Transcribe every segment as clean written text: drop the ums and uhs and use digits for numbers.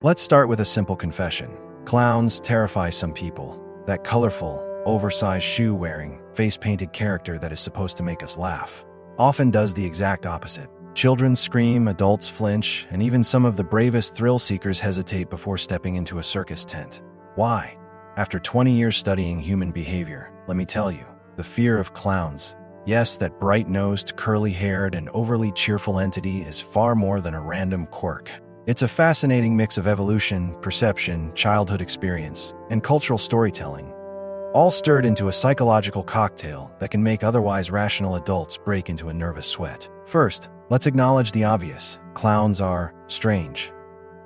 Let's start with a simple confession. Clowns terrify some people. That colorful, oversized shoe-wearing, face-painted character that is supposed to make us laugh often does the exact opposite. Children scream, adults flinch, and even some of the bravest thrill-seekers hesitate before stepping into a circus tent. Why? After 20 years studying human behavior, let me tell you, the fear of clowns, yes, that bright-nosed, curly-haired, and overly cheerful entity is far more than a random quirk. It's a fascinating mix of evolution, perception, childhood experience, and cultural storytelling, all stirred into a psychological cocktail that can make otherwise rational adults break into a nervous sweat. First, let's acknowledge the obvious. Clowns are strange.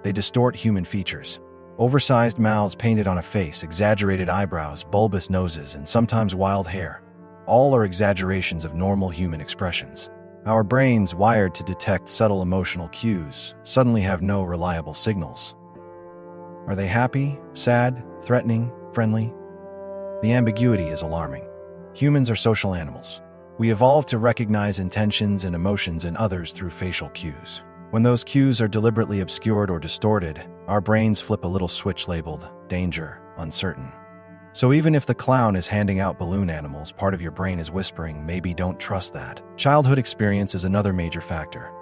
They distort human features. Oversized mouths painted on a face, exaggerated eyebrows, bulbous noses, and sometimes wild hair. All are exaggerations of normal human expressions. Our brains, wired to detect subtle emotional cues, suddenly have no reliable signals. Are they happy, sad, threatening, friendly? The ambiguity is alarming. Humans are social animals. We evolved to recognize intentions and emotions in others through facial cues. When those cues are deliberately obscured or distorted, our brains flip a little switch labeled danger, uncertain. So even if the clown is handing out balloon animals, part of your brain is whispering, maybe don't trust that. Childhood experience is another major factor.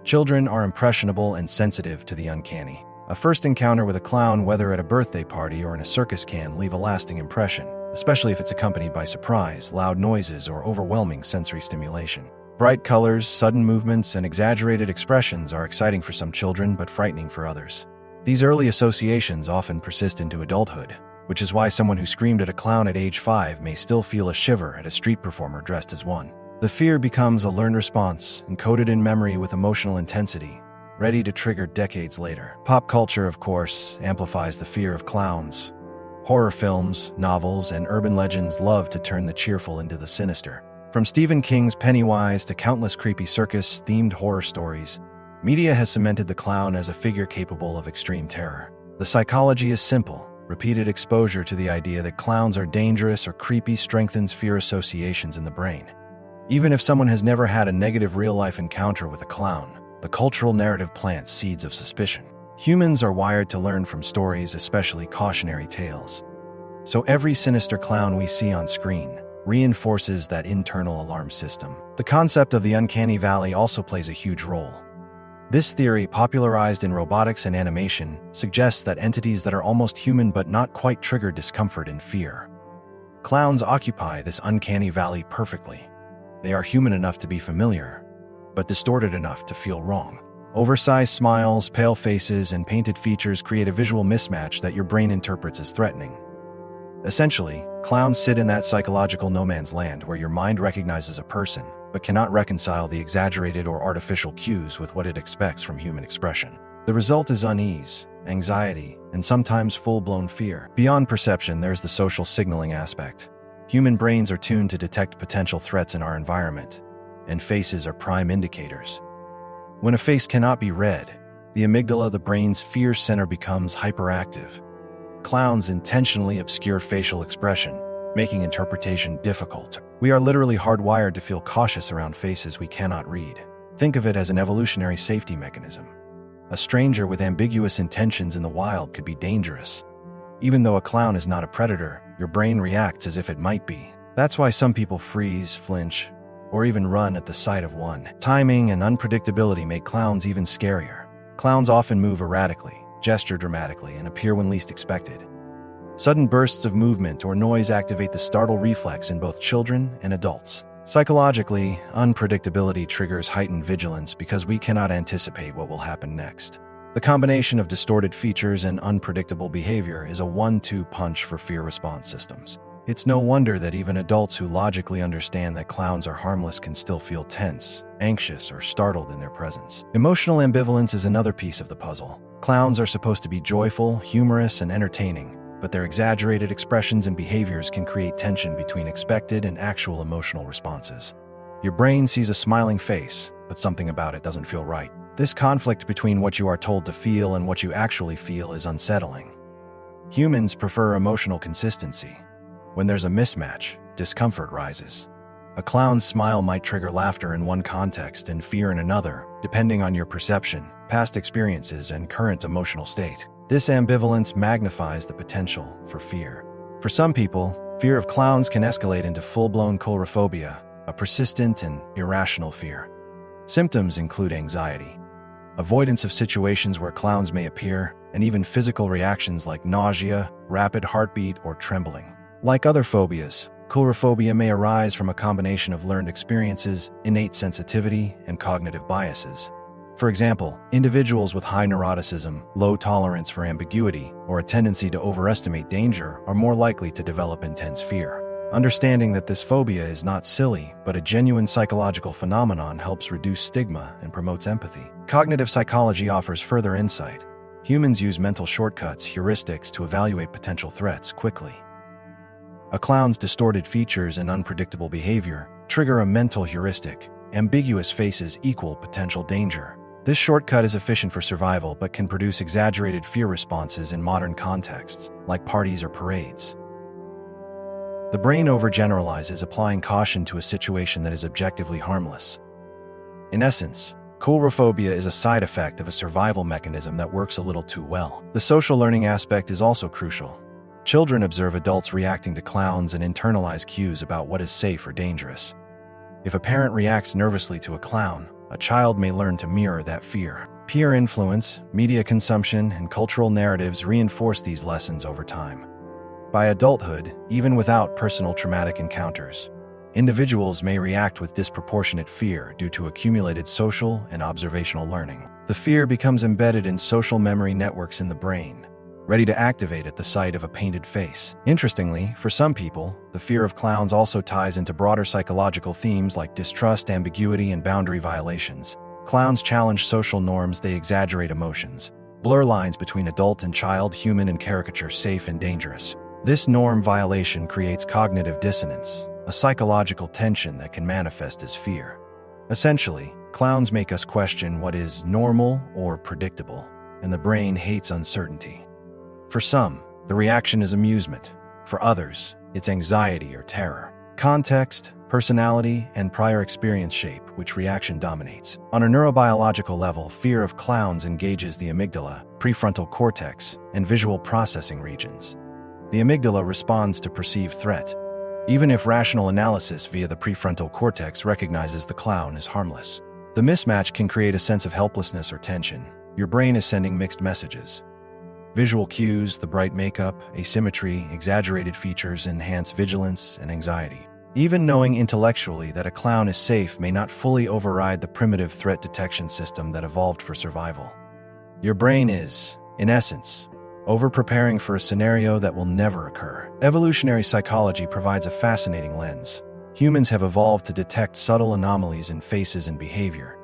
Children are impressionable and sensitive to the uncanny. A first encounter with a clown, whether at a birthday party or in a circus, can leave a lasting impression, especially if it's accompanied by surprise, loud noises, or overwhelming sensory stimulation. Bright colors, sudden movements, and exaggerated expressions are exciting for some children but frightening for others. These early associations often persist into adulthood, which is why someone who screamed at a clown at age 5 may still feel a shiver at a street performer dressed as one. The fear becomes a learned response, encoded in memory with emotional intensity, ready to trigger decades later. Pop culture, of course, amplifies the fear of clowns. Horror films, novels, and urban legends love to turn the cheerful into the sinister. From Stephen King's Pennywise to countless creepy circus-themed horror stories, media has cemented the clown as a figure capable of extreme terror. The psychology is simple. Repeated exposure to the idea that clowns are dangerous or creepy strengthens fear associations in the brain. Even if someone has never had a negative real-life encounter with a clown, the cultural narrative plants seeds of suspicion. Humans are wired to learn from stories, especially cautionary tales. So every sinister clown we see on screen reinforces that internal alarm system. The concept of the uncanny valley also plays a huge role. This theory, popularized in robotics and animation, suggests that entities that are almost human but not quite trigger discomfort and fear. Clowns occupy this uncanny valley perfectly. They are human enough to be familiar, but distorted enough to feel wrong. Oversized smiles, pale faces, and painted features create a visual mismatch that your brain interprets as threatening. Essentially, clowns sit in that psychological no man's land where your mind recognizes a person, but cannot reconcile the exaggerated or artificial cues with what it expects from human expression. The result is unease, anxiety, and sometimes full-blown fear. Beyond perception, there's the social signaling aspect. Human brains are tuned to detect potential threats in our environment, and faces are prime indicators. When a face cannot be read, the amygdala, the brain's fear center, becomes hyperactive. Clowns intentionally obscure facial expression, making interpretation difficult. We are literally hardwired to feel cautious around faces we cannot read. Think of it as an evolutionary safety mechanism. A stranger with ambiguous intentions in the wild could be dangerous. Even though a clown is not a predator, your brain reacts as if it might be. That's why some people freeze, flinch, or even run at the sight of one. Timing and unpredictability make clowns even scarier. Clowns often move erratically, gesture dramatically, and appear when least expected. Sudden bursts of movement or noise activate the startle reflex in both children and adults. Psychologically, unpredictability triggers heightened vigilance because we cannot anticipate what will happen next. The combination of distorted features and unpredictable behavior is a 1-2 punch for fear response systems. It's no wonder that even adults who logically understand that clowns are harmless can still feel tense, anxious, or startled in their presence. Emotional ambivalence is another piece of the puzzle. Clowns are supposed to be joyful, humorous, and entertaining, but their exaggerated expressions and behaviors can create tension between expected and actual emotional responses. Your brain sees a smiling face, but something about it doesn't feel right. This conflict between what you are told to feel and what you actually feel is unsettling. Humans prefer emotional consistency. When there's a mismatch, discomfort rises. A clown's smile might trigger laughter in one context and fear in another, depending on your perception, past experiences, and current emotional state. This ambivalence magnifies the potential for fear. For some people, fear of clowns can escalate into full-blown coulrophobia, a persistent and irrational fear. Symptoms include anxiety, avoidance of situations where clowns may appear, and even physical reactions like nausea, rapid heartbeat, or trembling. Like other phobias, coulrophobia may arise from a combination of learned experiences, innate sensitivity, and cognitive biases. For example, individuals with high neuroticism, low tolerance for ambiguity, or a tendency to overestimate danger are more likely to develop intense fear. Understanding that this phobia is not silly, but a genuine psychological phenomenon helps reduce stigma and promotes empathy. Cognitive psychology offers further insight. Humans use mental shortcuts, heuristics, to evaluate potential threats quickly. A clown's distorted features and unpredictable behavior trigger a mental heuristic. Ambiguous faces equal potential danger. This shortcut is efficient for survival but can produce exaggerated fear responses in modern contexts, like parties or parades. The brain overgeneralizes, applying caution to a situation that is objectively harmless. In essence, coulrophobia is a side effect of a survival mechanism that works a little too well. The social learning aspect is also crucial. Children observe adults reacting to clowns and internalize cues about what is safe or dangerous. If a parent reacts nervously to a clown, a child may learn to mirror that fear. Peer influence, media consumption, and cultural narratives reinforce these lessons over time. By adulthood, even without personal traumatic encounters, individuals may react with disproportionate fear due to accumulated social and observational learning. The fear becomes embedded in social memory networks in the brain, ready to activate at the sight of a painted face. Interestingly, for some people, the fear of clowns also ties into broader psychological themes like distrust, ambiguity, and boundary violations. Clowns challenge social norms, they exaggerate emotions, blur lines between adult and child, human and caricature, safe and dangerous. This norm violation creates cognitive dissonance, a psychological tension that can manifest as fear. Essentially, clowns make us question what is normal or predictable, and the brain hates uncertainty. For some, the reaction is amusement. For others, it's anxiety or terror. Context, personality, and prior experience shape which reaction dominates. On a neurobiological level, fear of clowns engages the amygdala, prefrontal cortex, and visual processing regions. The amygdala responds to perceived threat, even if rational analysis via the prefrontal cortex recognizes the clown as harmless. The mismatch can create a sense of helplessness or tension. Your brain is sending mixed messages. Visual cues, the bright makeup, asymmetry, exaggerated features enhance vigilance and anxiety. Even knowing intellectually that a clown is safe may not fully override the primitive threat detection system that evolved for survival. Your brain is, in essence, over-preparing for a scenario that will never occur. Evolutionary psychology provides a fascinating lens. Humans have evolved to detect subtle anomalies in faces and behavior,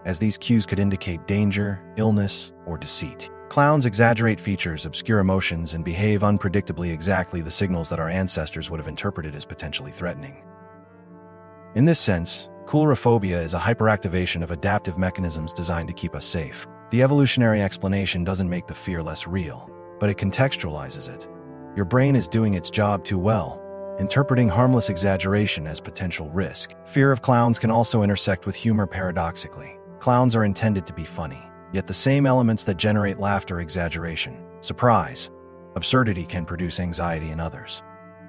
as these cues could indicate danger, illness, or deceit. Clowns exaggerate features, obscure emotions, and behave unpredictably, exactly the signals that our ancestors would have interpreted as potentially threatening. In this sense, coulrophobia is a hyperactivation of adaptive mechanisms designed to keep us safe. The evolutionary explanation doesn't make the fear less real, but it contextualizes it. Your brain is doing its job too well, interpreting harmless exaggeration as potential risk. Fear of clowns can also intersect with humor paradoxically. Clowns are intended to be funny, yet the same elements that generate laughter, exaggeration, surprise, absurdity can produce anxiety in others.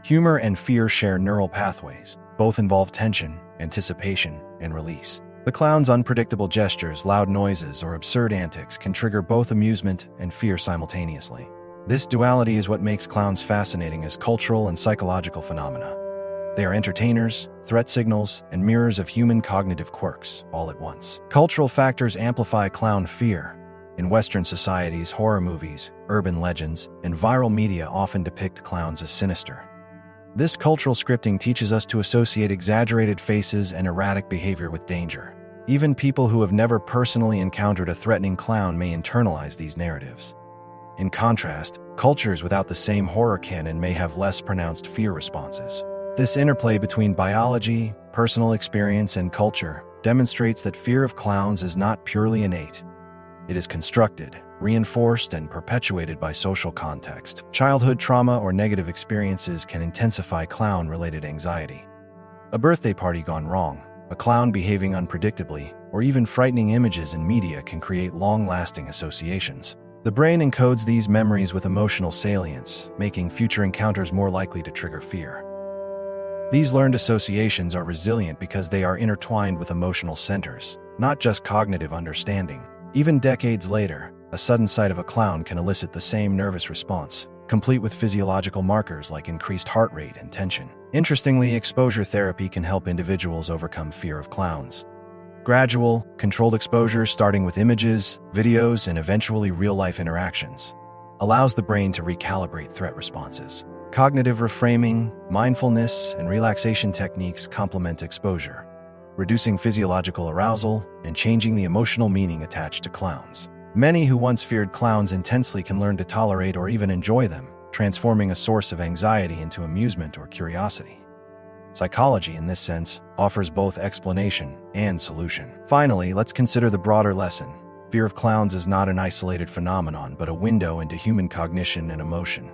Humor and fear share neural pathways. Both involve tension, anticipation, and release. The clown's unpredictable gestures, loud noises, or absurd antics can trigger both amusement and fear simultaneously. This duality is what makes clowns fascinating as cultural and psychological phenomena. They are entertainers, threat signals, and mirrors of human cognitive quirks, all at once. Cultural factors amplify clown fear. In Western societies, horror movies, urban legends, and viral media often depict clowns as sinister. This cultural scripting teaches us to associate exaggerated faces and erratic behavior with danger. Even people who have never personally encountered a threatening clown may internalize these narratives. In contrast, cultures without the same horror canon may have less pronounced fear responses. This interplay between biology, personal experience, and culture demonstrates that fear of clowns is not purely innate. It is constructed, reinforced, and perpetuated by social context. Childhood trauma or negative experiences can intensify clown-related anxiety. A birthday party gone wrong, a clown behaving unpredictably, or even frightening images in media can create long-lasting associations. The brain encodes these memories with emotional salience, making future encounters more likely to trigger fear. These learned associations are resilient because they are intertwined with emotional centers, not just cognitive understanding. Even decades later, a sudden sight of a clown can elicit the same nervous response, complete with physiological markers like increased heart rate and tension. Interestingly, exposure therapy can help individuals overcome fear of clowns. Gradual, controlled exposure, starting with images, videos, and eventually real-life interactions, allows the brain to recalibrate threat responses. Cognitive reframing, mindfulness, and relaxation techniques complement exposure, reducing physiological arousal and changing the emotional meaning attached to clowns. Many who once feared clowns intensely can learn to tolerate or even enjoy them, transforming a source of anxiety into amusement or curiosity. Psychology, in this sense, offers both explanation and solution. Finally, let's consider the broader lesson. Fear of clowns is not an isolated phenomenon, but a window into human cognition and emotion.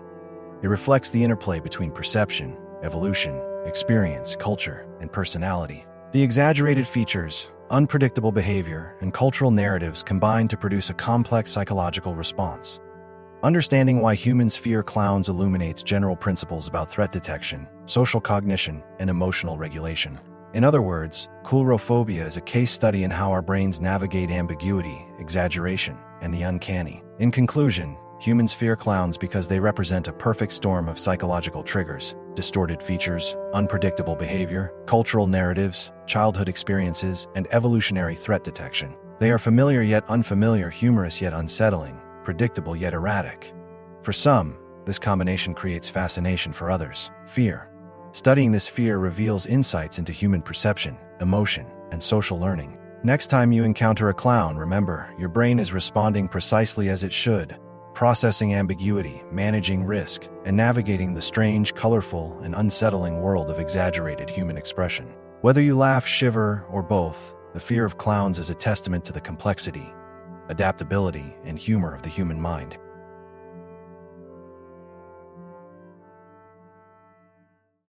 It reflects the interplay between perception, evolution, experience, culture, and personality. The exaggerated features, unpredictable behavior, and cultural narratives combine to produce a complex psychological response. Understanding why humans fear clowns illuminates general principles about threat detection, social cognition, and emotional regulation. In other words, Phobia is a case study in how our brains navigate ambiguity, exaggeration, and the uncanny. In conclusion, humans fear clowns because they represent a perfect storm of psychological triggers: distorted features, unpredictable behavior, cultural narratives, childhood experiences, and evolutionary threat detection. They are familiar yet unfamiliar, humorous yet unsettling, predictable yet erratic. For some, this combination creates fascination; for others, fear. Studying this fear reveals insights into human perception, emotion, and social learning. Next time you encounter a clown, remember, your brain is responding precisely as it should, processing ambiguity, managing risk, and navigating the strange, colorful, and unsettling world of exaggerated human expression. Whether you laugh, shiver, or both, the fear of clowns is a testament to the complexity, adaptability, and humor of the human mind.